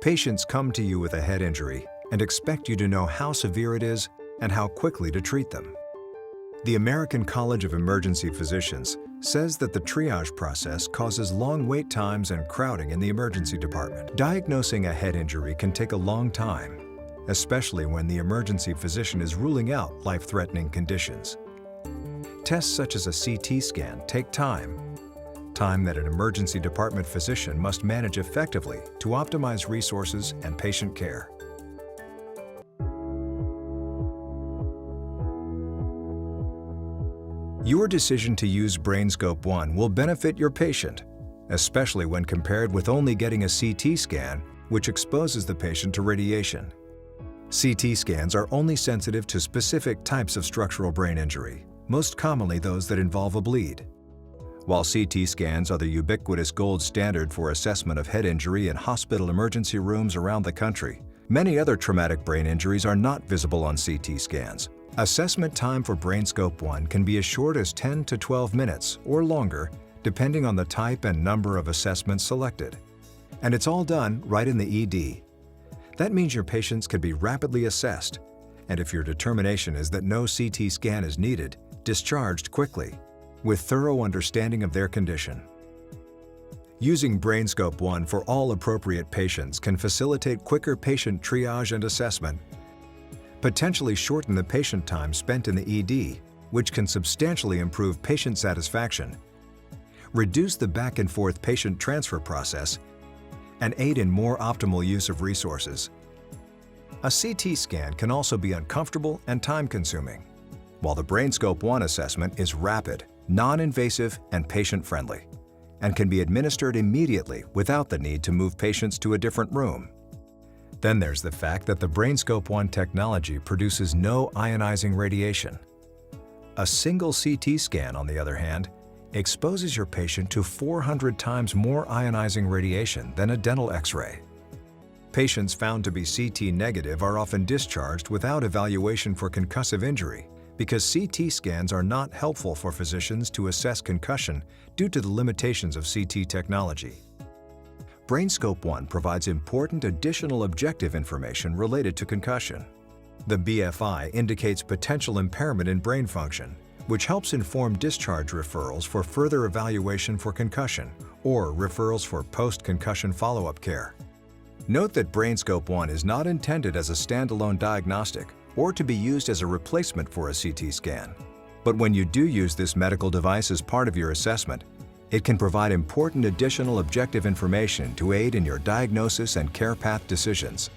Patients come to you with a head injury and expect you to know how severe it is and how quickly to treat them. The American College of Emergency Physicians says that the triage process causes long wait times and crowding in the emergency department. Diagnosing a head injury can take a long time, especially when the emergency physician is ruling out life-threatening conditions. Tests such as a CT scan take time that an emergency department physician must manage effectively to optimize resources and patient care. Your decision to use BrainScope 1 will benefit your patient, especially when compared with only getting a CT scan, which exposes the patient to radiation. CT scans are only sensitive to specific types of structural brain injury, most commonly those that involve a bleed. While CT scans are the ubiquitous gold standard for assessment of head injury in hospital emergency rooms around the country, many other traumatic brain injuries are not visible on CT scans. Assessment time for BrainScope 1 can be as short as 10 to 12 minutes or longer, depending on the type and number of assessments selected. And it's all done right in the ED. That means your patients can be rapidly assessed, and if your determination is that no CT scan is needed, discharged quickly, with thorough understanding of their condition. Using BrainScope 1 for all appropriate patients can facilitate quicker patient triage and assessment, potentially shorten the patient time spent in the ED, which can substantially improve patient satisfaction, reduce the back-and-forth patient transfer process, and aid in more optimal use of resources. A CT scan can also be uncomfortable and time-consuming, while the BrainScope 1 assessment is rapid, non-invasive, and patient-friendly, and can be administered immediately without the need to move patients to a different room. Then there's the fact that the BrainScope 1 technology produces no ionizing radiation. A single CT scan, on the other hand, exposes your patient to 400 times more ionizing radiation than a dental X-ray. Patients found to be CT negative are often discharged without evaluation for concussive injury, because CT scans are not helpful for physicians to assess concussion due to the limitations of CT technology. BrainScope 1 provides important additional objective information related to concussion. The BFI indicates potential impairment in brain function, which helps inform discharge referrals for further evaluation for concussion or referrals for post-concussion follow-up care. Note that BrainScope 1 is not intended as a standalone diagnostic or to be used as a replacement for a CT scan. But when you do use this medical device as part of your assessment, it can provide important additional objective information to aid in your diagnosis and care path decisions.